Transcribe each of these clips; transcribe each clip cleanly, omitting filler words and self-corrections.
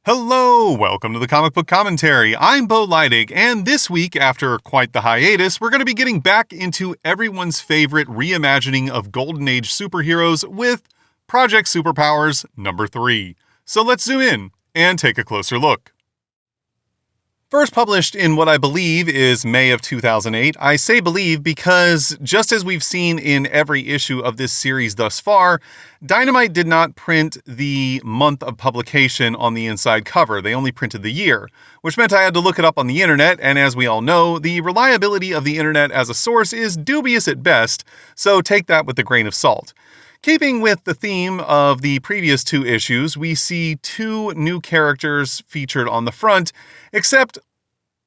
Hello, welcome to the Comic Book Commentary. I'm Bo Leidig, and this week, after quite the hiatus, we're going to be getting back into everyone's favorite reimagining of Golden Age superheroes with Project Superpowers number 3. So let's zoom in and take a closer look. First published in what I believe is May of 2008. I say believe because, just as we've seen in every issue of this series thus far, Dynamite did not print the month of publication on the inside cover. They only printed the year, which meant I had to look it up on the internet, and as we all know, the reliability of the internet as a source is dubious at best, so take that with a grain of salt. Keeping with the theme of the previous 2 issues, we see 2 new characters featured on the front, except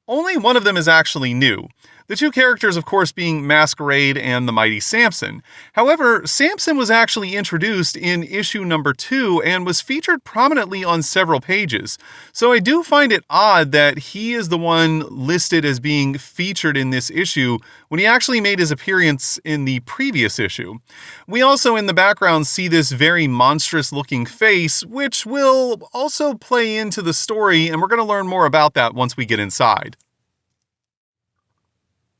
only one of them is actually new. The 2 characters, of course, being Masquerade and the Mighty Samson. However, Samson was actually introduced in issue number 2 and was featured prominently on several pages. So I do find it odd that he is the one listed as being featured in this issue when he actually made his appearance in the previous issue. We also in the background see this very monstrous looking face, which will also play into the story, and we're going to learn more about that once we get inside.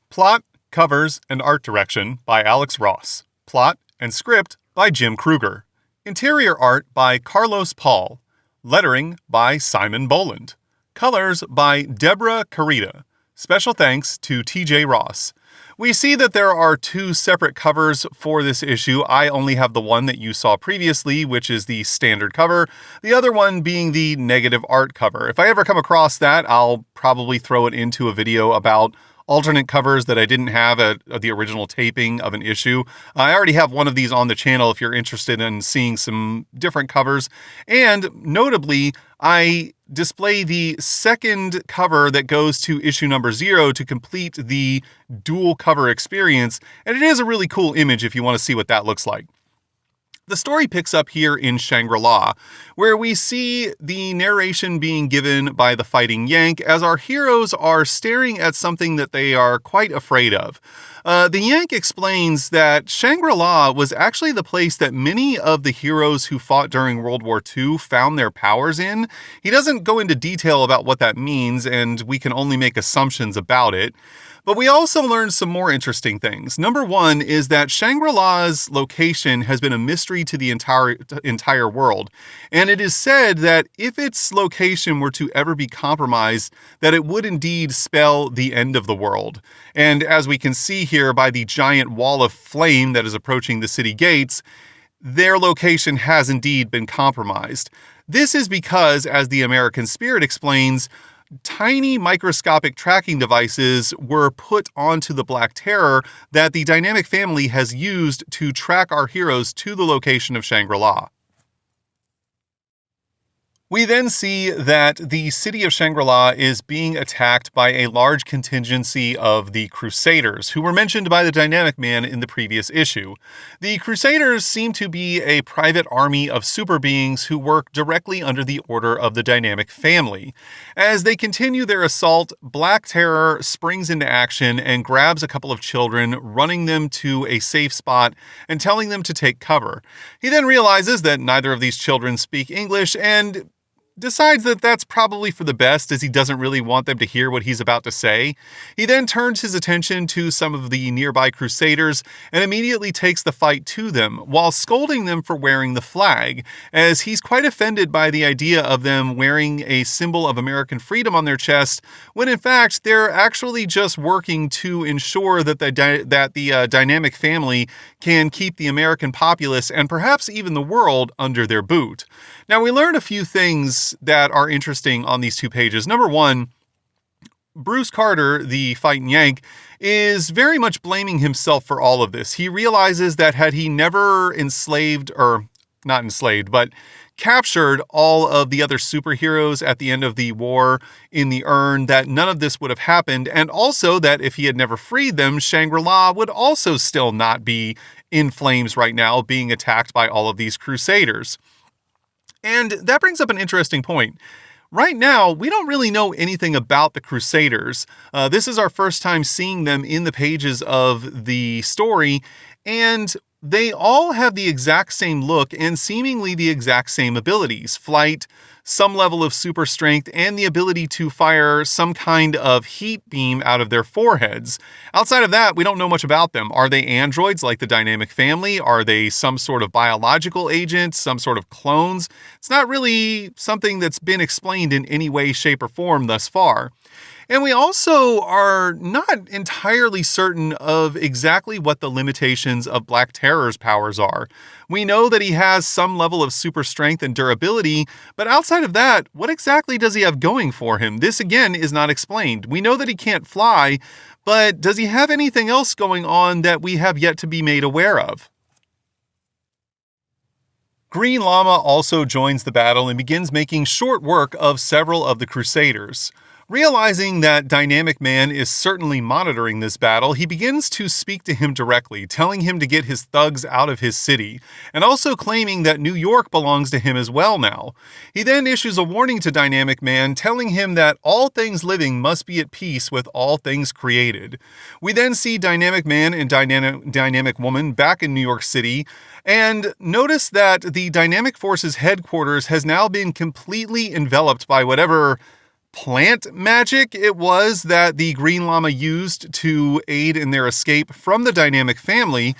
Plot, covers, and art direction by Alex Ross. Plot and script by Jim Kruger. Interior art by Carlos Paul. Lettering by Simon Boland. Colors by Deborah Carita. Special thanks to TJ Ross. We see that there are 2 separate covers for this issue. I only have the one that you saw previously, which is the standard cover, the other one being the negative art cover. If I ever come across that, I'll probably throw it into a video about alternate covers that I didn't have at the original taping of an issue. I already have one of these on the channel if you're interested in seeing some different covers. And notably, I display the second cover that goes to issue number 0 to complete the dual cover experience. And it is a really cool image if you want to see what that looks like. The story picks up here in Shangri-La, where we see the narration being given by the Fighting Yank as our heroes are staring at something that they are quite afraid of. The Yank explains that Shangri-La was actually the place that many of the heroes who fought during World War II found their powers in. He doesn't go into detail about what that means, and we can only make assumptions about it. But we also learned some more interesting things. Number 1 is that Shangri-La's location has been a mystery to the entire world. And it is said that if its location were to ever be compromised, that it would indeed spell the end of the world. And as we can see here by the giant wall of flame that is approaching the city gates, their location has indeed been compromised. This is because, as the American Spirit explains, tiny microscopic tracking devices were put onto the Black Terror that the Dynamic family has used to track our heroes to the location of Shangri-La. We then see that the city of Shangri-La is being attacked by a large contingency of the Crusaders, who were mentioned by the Dynamic Man in the previous issue. The Crusaders seem to be a private army of super beings who work directly under the order of the Dynamic family. As they continue their assault, Black Terror springs into action and grabs a couple of children, running them to a safe spot and telling them to take cover. He then realizes that neither of these children speak English and decides that that's probably for the best, as he doesn't really want them to hear what he's about to say. He then turns his attention to some of the nearby Crusaders and immediately takes the fight to them, while scolding them for wearing the flag, as he's quite offended by the idea of them wearing a symbol of American freedom on their chest, when in fact they're actually just working to ensure that the Dynamic family can keep the American populace and perhaps even the world under their boot. Now, we learned a few things that are interesting on these 2 pages. Number 1, Bruce Carter, the Fighting Yank, is very much blaming himself for all of this. He realizes that had he never captured all of the other superheroes at the end of the war in the urn, that none of this would have happened, and also that if he had never freed them, Shangri-La would also still not be in flames right now, being attacked by all of these Crusaders. And that brings up an interesting point. Right now, we don't really know anything about the Crusaders. This is our first time seeing them in the pages of the story, and They all have the exact same look and seemingly the exact same abilities: flight, some level of super strength, and the ability to fire some kind of heat beam out of their foreheads. Outside of that, we don't know much about them. Are they androids like the Dynamic family? Are they some sort of biological agent, some sort of clones? It's not really something that's been explained in any way, shape, or form thus far. And we also are not entirely certain of exactly what the limitations of Black Terror's powers are. We know that he has some level of super strength and durability, but outside of that, what exactly does he have going for him? This again is not explained. We know that he can't fly, but does he have anything else going on that we have yet to be made aware of? Green Llama also joins the battle and begins making short work of several of the Crusaders. Realizing that Dynamic Man is certainly monitoring this battle, he begins to speak to him directly, telling him to get his thugs out of his city, and also claiming that New York belongs to him as well now. He then issues a warning to Dynamic Man, telling him that all things living must be at peace with all things created. We then see Dynamic Man and Dynamic Woman back in New York City, and notice that the Dynamic Force's headquarters has now been completely enveloped by whatever plant magic it was that the Green Llama used to aid in their escape from the Dynamic family,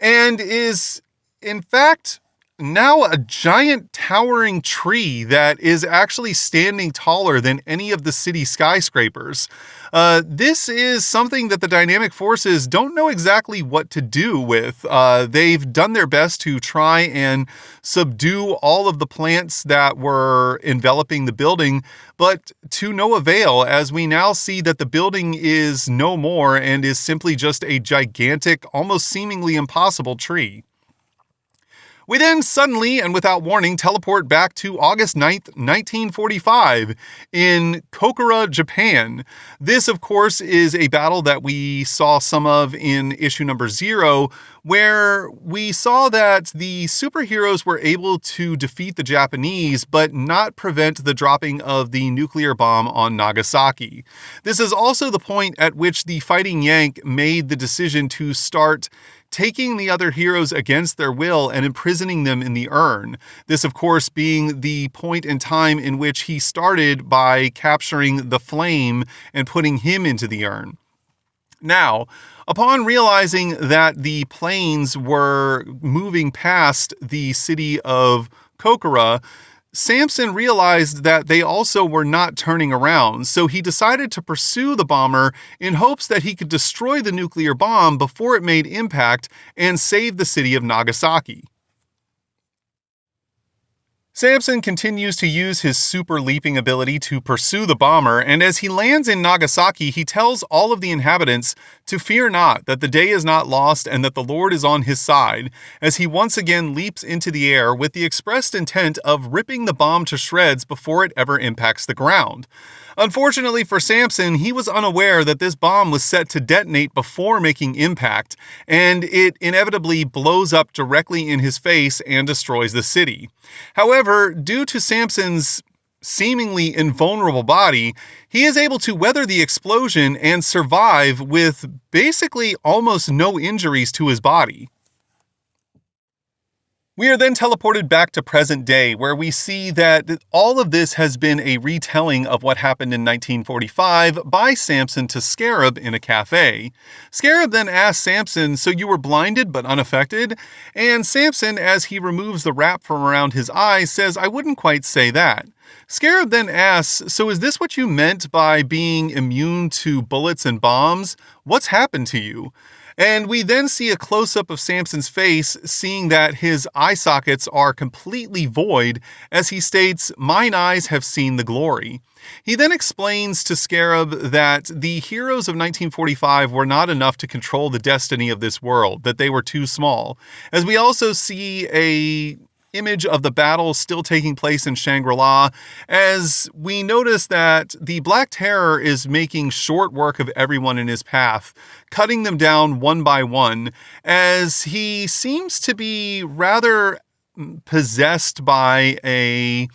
and is, in fact, now a giant towering tree that is actually standing taller than any of the city skyscrapers. This is something that the Dynamic Forces don't know exactly what to do with. They've done their best to try and subdue all of the plants that were enveloping the building, but to no avail, as we now see that the building is no more and is simply just a gigantic, almost seemingly impossible tree. We then suddenly and without warning teleport back to August 9th, 1945 in Kokura, Japan. This, of course, is a battle that we saw some of in issue number 0, where we saw that the superheroes were able to defeat the Japanese, but not prevent the dropping of the nuclear bomb on Nagasaki. This is also the point at which the Fighting Yank made the decision to start taking the other heroes against their will and imprisoning them in the urn. This, of course, being the point in time in which he started by capturing the Flame and putting him into the urn. Now, upon realizing that the planes were moving past the city of Kokura, Samson realized that they also were not turning around, so he decided to pursue the bomber in hopes that he could destroy the nuclear bomb before it made impact and save the city of Nagasaki. Samson continues to use his super leaping ability to pursue the bomber, and as he lands in Nagasaki, he tells all of the inhabitants to fear not, that the day is not lost and that the Lord is on his side, as he once again leaps into the air with the expressed intent of ripping the bomb to shreds before it ever impacts the ground. Unfortunately for Samson, he was unaware that this bomb was set to detonate before making impact, and it inevitably blows up directly in his face and destroys the city. However, due to Samson's seemingly invulnerable body, he is able to weather the explosion and survive with basically almost no injuries to his body. We are then teleported back to present day, where we see that all of this has been a retelling of what happened in 1945 by Samson to Scarab in a cafe. Scarab then asks Samson, "So you were blinded but unaffected?" And Samson, as he removes the wrap from around his eyes, says, "I wouldn't quite say that." Scarab then asks, "So is this what you meant by being immune to bullets and bombs? What's happened to you?" And we then see a close-up of Samson's face, seeing that his eye sockets are completely void, as he states, "Mine eyes have seen the glory." He then explains to Scarab that the heroes of 1945 were not enough to control the destiny of this world, that they were too small. As we also see a image of the battle still taking place in Shangri-La, as we notice that the Black Terror is making short work of everyone in his path, cutting them down one by one, as he seems to be rather possessed by a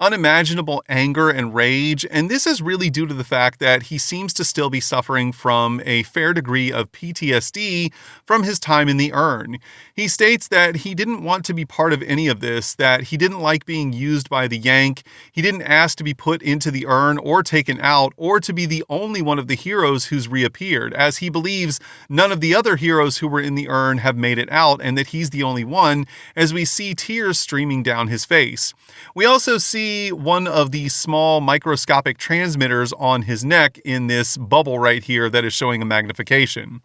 unimaginable anger and rage, and this is really due to the fact that he seems to still be suffering from a fair degree of PTSD from his time in the urn. He states that he didn't want to be part of any of this, that he didn't like being used by the Yank, he didn't ask to be put into the urn or taken out, or to be the only one of the heroes who's reappeared, as he believes none of the other heroes who were in the urn have made it out, and that he's the only one, as we see tears streaming down his face. We also see one of the small microscopic transmitters on his neck in this bubble right here that is showing a magnification.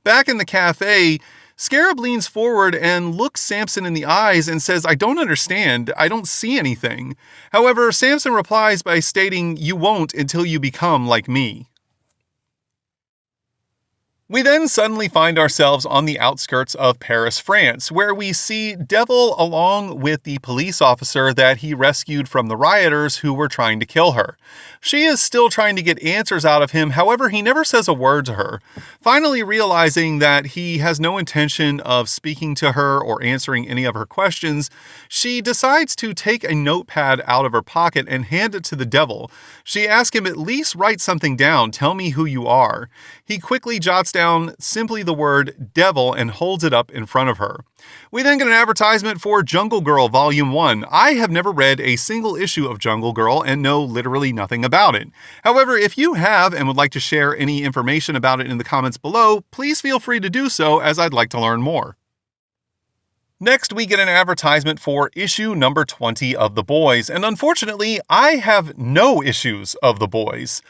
Back in the cafe, Scarab leans forward and looks Samson in the eyes and says, "I don't understand. I don't see anything." However, Samson replies by stating, "You won't until you become like me." We then suddenly find ourselves on the outskirts of Paris, France, where we see Devil along with the police officer that he rescued from the rioters who were trying to kill her. She is still trying to get answers out of him, however, he never says a word to her. Finally realizing that he has no intention of speaking to her or answering any of her questions, she decides to take a notepad out of her pocket and hand it to the Devil. She asks him, "At least write something down, tell me who you are." He quickly jots down simply the word devil and holds it up in front of her. We then get an advertisement for Jungle Girl Volume 1. I have never read a single issue of Jungle Girl and know literally nothing about it. However, if you have and would like to share any information about it in the comments below, please feel free to do so, as I'd like to learn more. Next, we get an advertisement for issue number 20 of The Boys, and unfortunately, I have no issues of The Boys.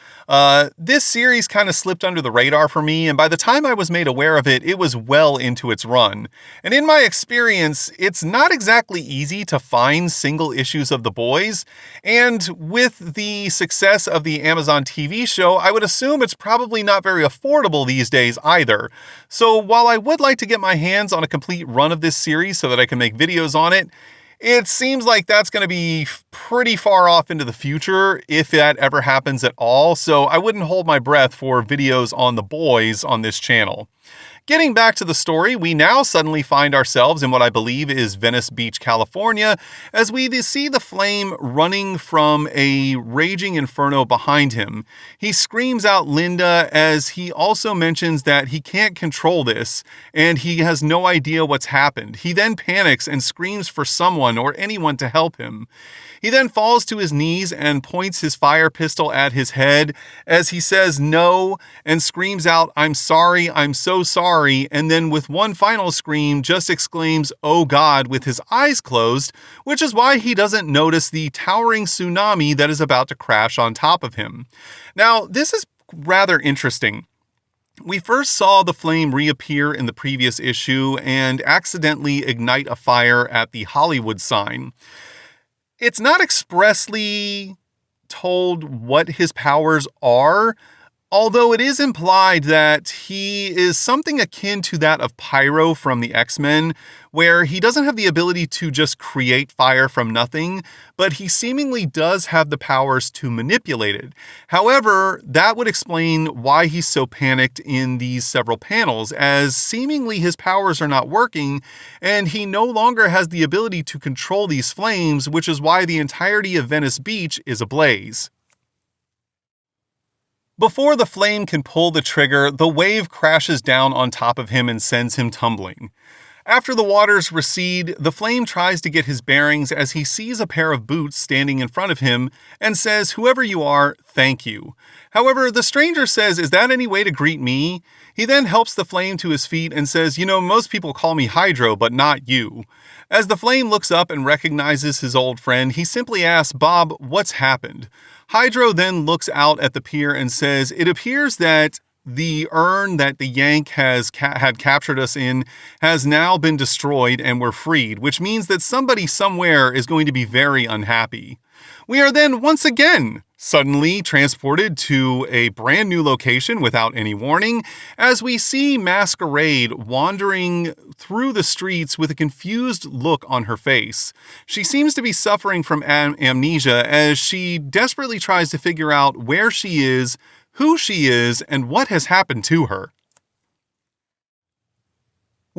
This series kind of slipped under the radar for me, and by the time I was made aware of it, it was well into its run. And in my experience, it's not exactly easy to find single issues of The Boys, and with the success of the Amazon TV show, I would assume it's probably not very affordable these days either. So while I would like to get my hands on a complete run of this series so that I can make videos on it, it seems like that's going to be pretty far off into the future, if that ever happens at all, so I wouldn't hold my breath for videos on The Boys on this channel. Getting back to the story, we now suddenly find ourselves in what I believe is Venice Beach, California, as we see the Flame running from a raging inferno behind him. He screams out Linda, as he also mentions that he can't control this, and he has no idea what's happened. He then panics and screams for someone or anyone to help him. He then falls to his knees and points his fire pistol at his head as he says no and screams out, "I'm sorry, I'm so sorry," and then with one final scream just exclaims, "Oh God," with his eyes closed, which is why he doesn't notice the towering tsunami that is about to crash on top of him. Now, this is rather interesting. We first saw the Flame reappear in the previous issue and accidentally ignite a fire at the Hollywood sign. It's not expressly told what his powers are, although it is implied that he is something akin to that of Pyro from the X-Men, where he doesn't have the ability to just create fire from nothing, but he seemingly does have the powers to manipulate it. However, that would explain why he's so panicked in these several panels, as seemingly his powers are not working, and he no longer has the ability to control these flames, which is why the entirety of Venice Beach is ablaze. Before the Flame can pull the trigger, the wave crashes down on top of him and sends him tumbling. After the waters recede, the Flame tries to get his bearings as he sees a pair of boots standing in front of him and says, "Whoever you are, thank you." However, the stranger says, "Is that any way to greet me?" He then helps the Flame to his feet and says, "You know, most people call me Hydro, but not you." As the Flame looks up and recognizes his old friend, he simply asks, "Bob, what's happened?" Hydro then looks out at the pier and says, "It appears that the urn that the Yank had captured us in has now been destroyed and we're freed, which means that somebody somewhere is going to be very unhappy." We are then once again suddenly transported to a brand new location without any warning, as we see Masquerade wandering through the streets with a confused look on her face. She seems to be suffering from amnesia as she desperately tries to figure out where she is, who she is, and what has happened to her.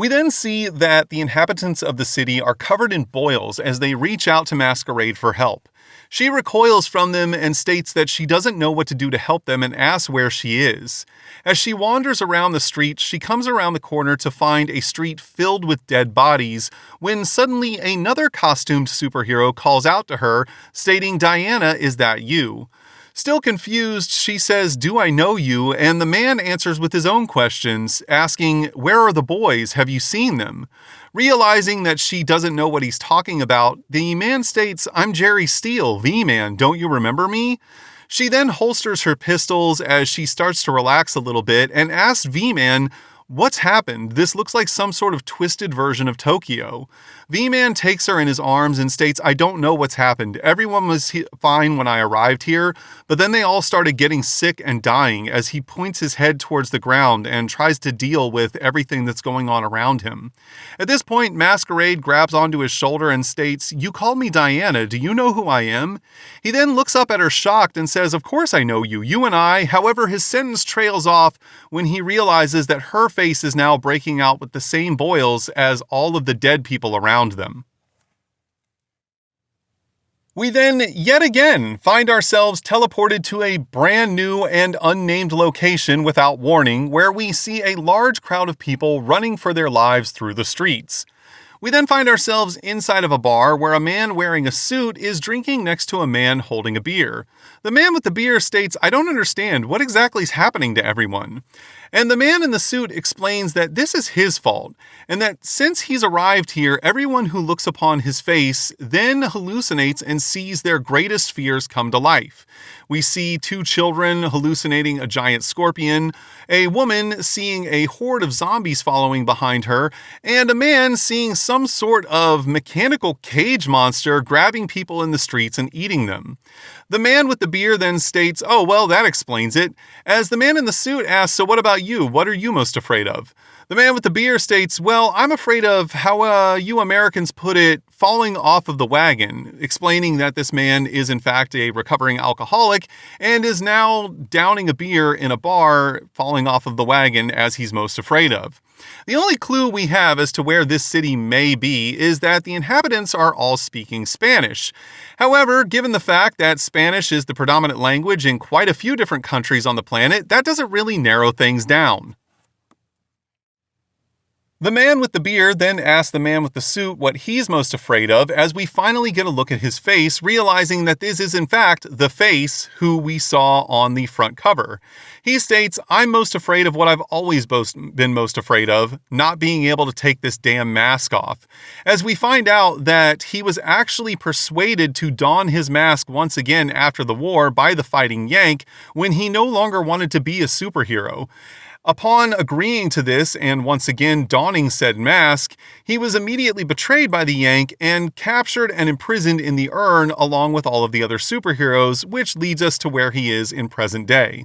We then see that the inhabitants of the city are covered in boils as they reach out to Masquerade for help. She recoils from them and states that she doesn't know what to do to help them and asks where she is. As she wanders around the street, she comes around the corner to find a street filled with dead bodies when suddenly another costumed superhero calls out to her, stating, "Diana, is that you?" Still confused, she says, "Do I know you?" And the man answers with his own questions, asking, "Where are the boys? Have you seen them?" Realizing that she doesn't know what he's talking about, the man states, "I'm Jerry Steele, V-Man, don't you remember me?" She then holsters her pistols as she starts to relax a little bit and asks V-Man, "What's happened? This looks like some sort of twisted version of Tokyo." V-Man takes her in his arms and states, "I don't know what's happened. Everyone was fine when I arrived here, but then they all started getting sick and dying," as he points his head towards the ground and tries to deal with everything that's going on around him. At this point, Masquerade grabs onto his shoulder and states, "You called me Diana. Do you know who I am?" He then looks up at her shocked and says, "Of course I know you. You and I." However, his sentence trails off when he realizes that her face is now breaking out with the same boils as all of the dead people around them. We then, yet again, find ourselves teleported to a brand new and unnamed location without warning, where we see a large crowd of people running for their lives through the streets. We then find ourselves inside of a bar where a man wearing a suit is drinking next to a man holding a beer. The man with the beer states, "I don't understand. What exactly is happening to everyone?" And the man in the suit explains that this is his fault, and that since he's arrived here, everyone who looks upon his face then hallucinates and sees their greatest fears come to life. We see two children hallucinating a giant scorpion, a woman seeing a horde of zombies following behind her, and a man seeing some sort of mechanical cage monster grabbing people in the streets and eating them. The man with the beer then states, "Oh, well, that explains it," as the man in the suit asks, "So what about you? What are you most afraid of?" The man with the beer states, "Well, I'm afraid of how you Americans put it, falling off of the wagon," explaining that this man is in fact a recovering alcoholic and is now downing a beer in a bar, falling off of the wagon as he's most afraid of. The only clue we have as to where this city may be is that the inhabitants are all speaking Spanish. However, given the fact that Spanish is the predominant language in quite a few different countries on the planet, that doesn't really narrow things down. The man with the beer then asks the man with the suit what he's most afraid of as we finally get a look at his face, realizing that this is in fact the face who we saw on the front cover. He states, "I'm most afraid of what I've always been most afraid of, not being able to take this damn mask off," as we find out that he was actually persuaded to don his mask once again after the war by the Fighting Yank when he no longer wanted to be a superhero. Upon agreeing to this and once again donning said mask, he was immediately betrayed by the Yank and captured and imprisoned in the urn along with all of the other superheroes, which leads us to where he is in present day.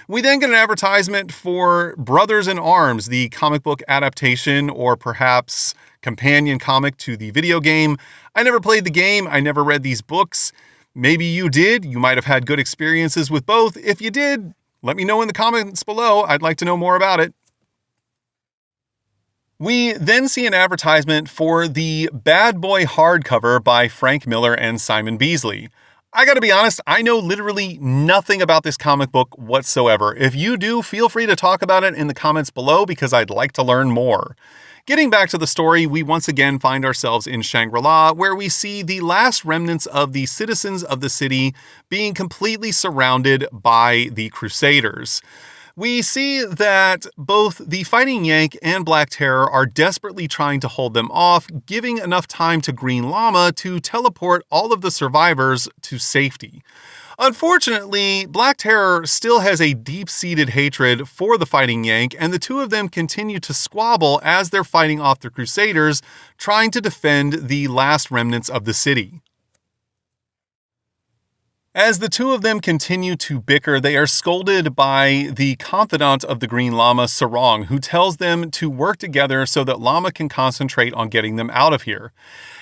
We then get an advertisement for Brothers in Arms, the comic book adaptation or perhaps companion comic to the video game. I never played the game, I never read these books. Maybe you did, you might have had good experiences with both. If you did, let me know in the comments below. I'd like to know more about it. We then see an advertisement for the Bad Boy hardcover by Frank Miller and Simon Beasley. I gotta be honest, I know literally nothing about this comic book whatsoever. If you do, feel free to talk about it in the comments below because I'd like to learn more. Getting back to the story, we once again find ourselves in Shangri-La, where we see the last remnants of the citizens of the city being completely surrounded by the Crusaders. We see that both the Fighting Yank and Black Terror are desperately trying to hold them off, giving enough time to Green Llama to teleport all of the survivors to safety. Unfortunately, Black Terror still has a deep-seated hatred for the Fighting Yank, and the two of them continue to squabble as they're fighting off the Crusaders, trying to defend the last remnants of the city. As the two of them continue to bicker, they are scolded by the confidant of the Green Llama, Sarong, who tells them to work together so that Llama can concentrate on getting them out of here.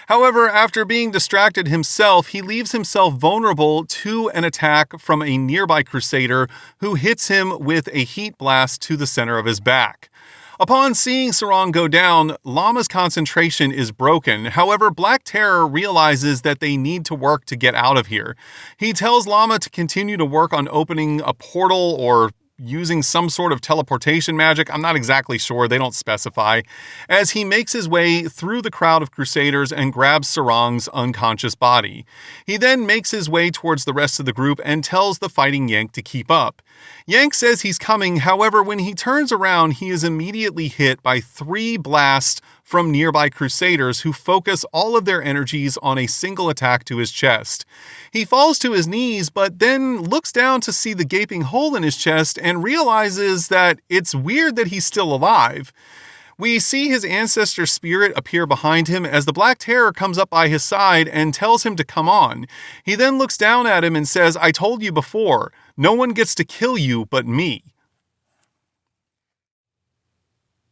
However, after being distracted himself, he leaves himself vulnerable to an attack from a nearby Crusader who hits him with a heat blast to the center of his back. Upon seeing Sarong go down, Llama's concentration is broken. However, Black Terror realizes that they need to work to get out of here. He tells Llama to continue to work on opening a portal or using some sort of teleportation magic. I'm not exactly sure, they don't specify, as he makes his way through the crowd of Crusaders and grabs Sarong's unconscious body. He then makes his way towards the rest of the group and tells the fighting Yank to keep up. Yank says he's coming, however, when he turns around, he is immediately hit by 3 blasts from nearby Crusaders who focus all of their energies on a single attack to his chest. He falls to his knees, but then looks down to see the gaping hole in his chest and realizes that it's weird that he's still alive. We see his ancestor spirit appear behind him as the Black Terror comes up by his side and tells him to come on. He then looks down at him and says, "I told you before, no one gets to kill you but me."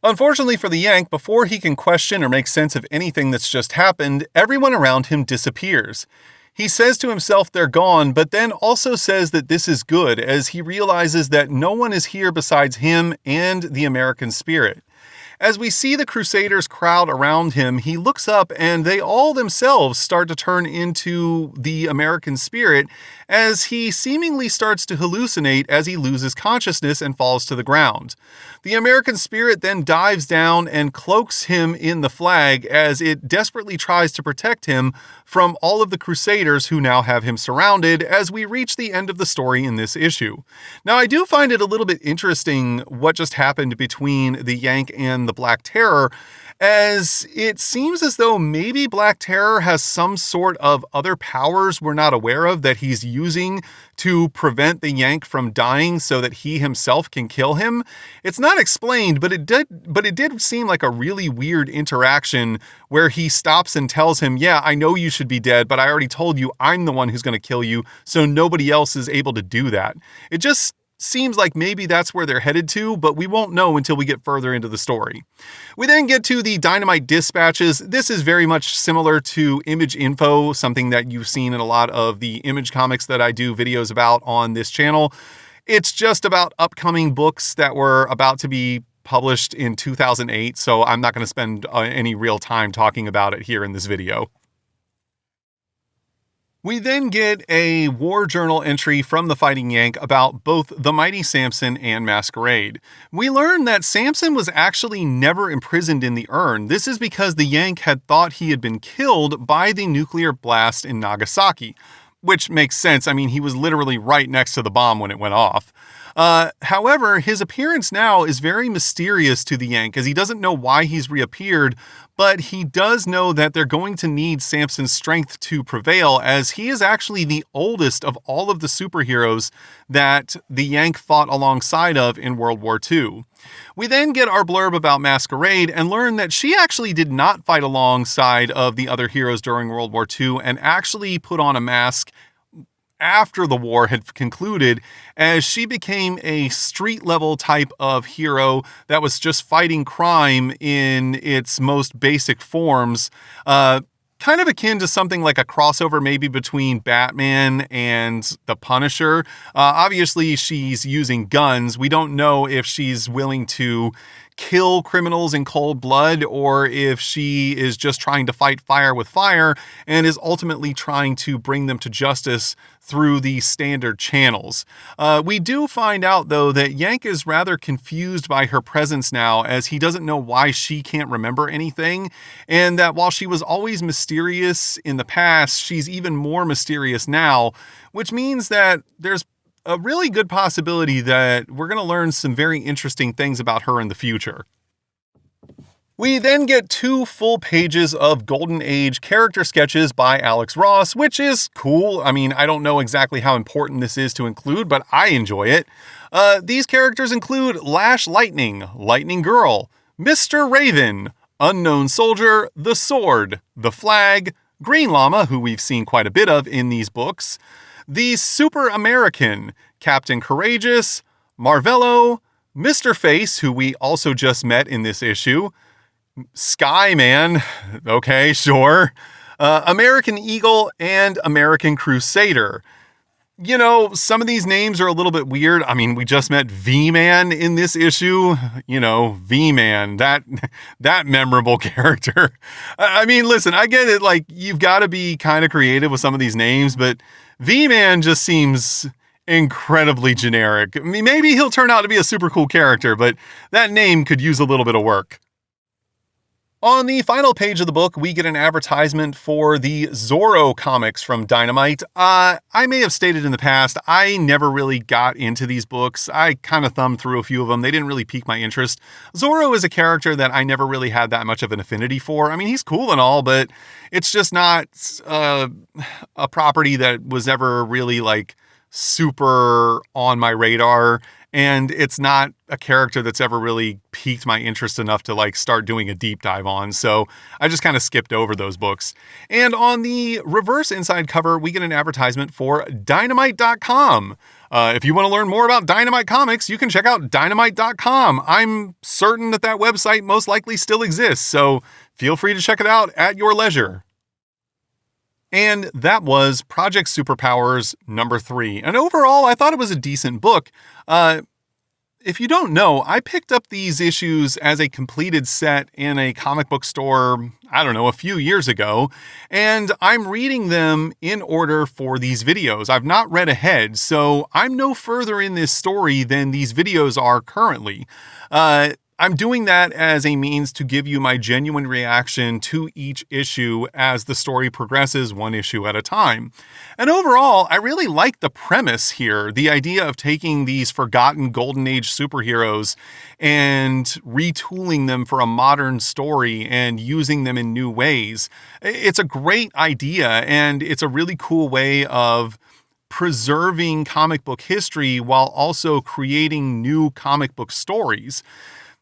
Unfortunately for the Yank, before he can question or make sense of anything that's just happened, everyone around him disappears. He says to himself they're gone, but then also says that this is good, as he realizes that no one is here besides him and the American spirit. As we see the Crusaders crowd around him, he looks up and they all themselves start to turn into the American spirit as he seemingly starts to hallucinate as he loses consciousness and falls to the ground. The American spirit then dives down and cloaks him in the flag as it desperately tries to protect him from all of the Crusaders who now have him surrounded as we reach the end of the story in this issue. Now, I do find it a little bit interesting what just happened between the Yank and the Black Terror, as it seems as though maybe Black Terror has some sort of other powers we're not aware of that he's using to prevent the Yank from dying so that he himself can kill him. It's not explained, but it did seem like a really weird interaction where he stops and tells him, "Yeah, I know you should be dead, but I already told you I'm the one who's going to kill you, so nobody else is able to do that." It just seems like maybe that's where they're headed to, but we won't know until we get further into the story. We then get to the Dynamite dispatches. This is very much similar to Image Info, something that you've seen in a lot of the Image comics that I do videos about on this channel. It's just about upcoming books that were about to be published in 2008, so I'm not going to spend any real time talking about it here in this video. We then get a war journal entry from the Fighting Yank about both the Mighty Samson and Masquerade. We learn that Samson was actually never imprisoned in the urn. This is because the Yank had thought he had been killed by the nuclear blast in Nagasaki, which makes sense. I mean, he was literally right next to the bomb when it went off. However, his appearance now is very mysterious to the Yank, as he doesn't know why he's reappeared, but he does know that they're going to need Samson's strength to prevail, as he is actually the oldest of all of the superheroes that the Yank fought alongside of in World War II. We then get our blurb about Masquerade and learn that she actually did not fight alongside of the other heroes during World War II and actually put on a mask after the war had concluded, as she became a street-level type of hero that was just fighting crime in its most basic forms, kind of akin to something like a crossover maybe between Batman and the Punisher. Obviously, she's using guns. We don't know if she's willing to kill criminals in cold blood or if she is just trying to fight fire with fire and is ultimately trying to bring them to justice through the standard channels. We do find out, though, that Yank is rather confused by her presence now, as he doesn't know why she can't remember anything, and that while she was always mysterious in the past, she's even more mysterious now, which means that there's a really good possibility that we're going to learn some very interesting things about her in the future. We then get 2 full pages of Golden Age character sketches by Alex Ross, which is cool. I mean, I don't know exactly how important this is to include, but I enjoy it. These characters include Lash Lightning, Lightning Girl, Mr. Raven, Unknown Soldier, The Sword, The Flag, Green Llama, who we've seen quite a bit of in these books, the Super American, Captain Courageous, Marvello, Mr. Face, who we also just met in this issue, Skyman, okay, sure, American Eagle, and American Crusader. Some of these names are a little bit weird. I mean, we just met V-Man in this issue. V-Man, that memorable character. I mean, listen, I get it. Like, you've got to be kind of creative with some of these names, but V-Man just seems incredibly generic. I mean, maybe he'll turn out to be a super cool character, but that name could use a little bit of work. On the final page of the book, we get an advertisement for the Zorro comics from Dynamite. I may have stated in the past, I never really got into these books. I kind of thumbed through a few of them. They didn't really pique my interest. Zorro is a character that I never really had that much of an affinity for. I mean, he's cool and all, but it's just not a property that was ever really like super on my radar. And it's not a character that's ever really piqued my interest enough to like start doing a deep dive on. So I just kind of skipped over those books. And on the reverse inside cover, we get an advertisement for Dynamite.com. If you want to learn more about Dynamite Comics, you can check out Dynamite.com. I'm certain that website most likely still exists. So feel free to check it out at your leisure. And that was Project Superpowers number 3. And overall, I thought it was a decent book. If you don't know, I picked up these issues as a completed set in a comic book store, a few years ago, and I'm reading them in order for these videos. I've not read ahead, so I'm no further in this story than these videos are currently. I'm doing that as a means to give you my genuine reaction to each issue as the story progresses one issue at a time. And overall, I really like the premise here, the idea of taking these forgotten Golden Age superheroes and retooling them for a modern story and using them in new ways. It's a great idea, and it's a really cool way of preserving comic book history while also creating new comic book stories.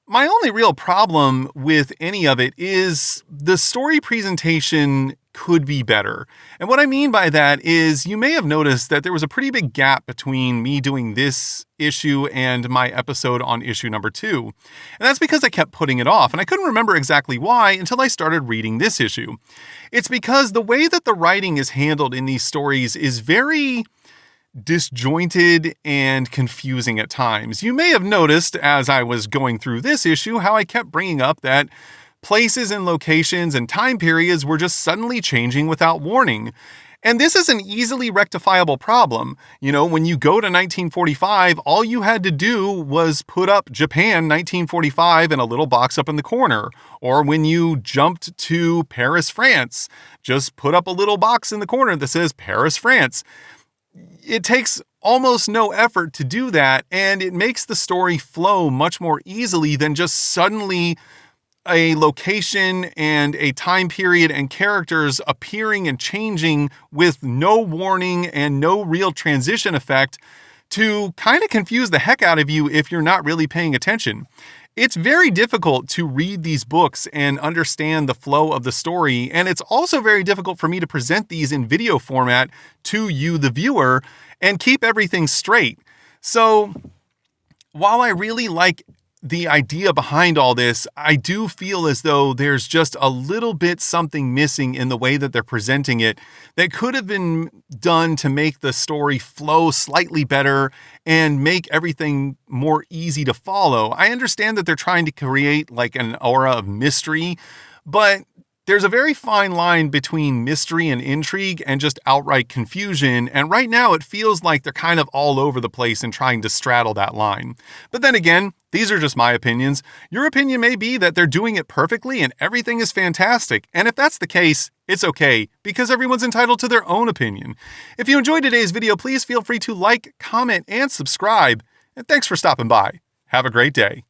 My only real problem with any of it is the story presentation could be better. And what I mean by that is you may have noticed that there was a pretty big gap between me doing this issue and my episode on issue number 2. And that's because I kept putting it off, and I couldn't remember exactly why until I started reading this issue. It's because the way that the writing is handled in these stories is very disjointed and confusing at times. You may have noticed as I was going through this issue how I kept bringing up that places and locations and time periods were just suddenly changing without warning. And this is an easily rectifiable problem. When you go to 1945, all you had to do was put up Japan 1945 in a little box up in the corner. Or when you jumped to Paris, France, just put up a little box in the corner that says Paris, France. It takes almost no effort to do that, and it makes the story flow much more easily than just suddenly a location and a time period and characters appearing and changing with no warning and no real transition effect to kind of confuse the heck out of you if you're not really paying attention. It's very difficult to read these books and understand the flow of the story, and it's also very difficult for me to present these in video format to you, the viewer, and keep everything straight. So, while I really like the idea behind all this, I do feel as though there's just a little bit something missing in the way that they're presenting it that could have been done to make the story flow slightly better and make everything more easy to follow. I understand that they're trying to create like an aura of mystery, but there's a very fine line between mystery and intrigue and just outright confusion, and right now it feels like they're kind of all over the place and trying to straddle that line. But then again, these are just my opinions. Your opinion may be that they're doing it perfectly and everything is fantastic, and if that's the case, it's okay, because everyone's entitled to their own opinion. If you enjoyed today's video, please feel free to like, comment, and subscribe, and thanks for stopping by. Have a great day.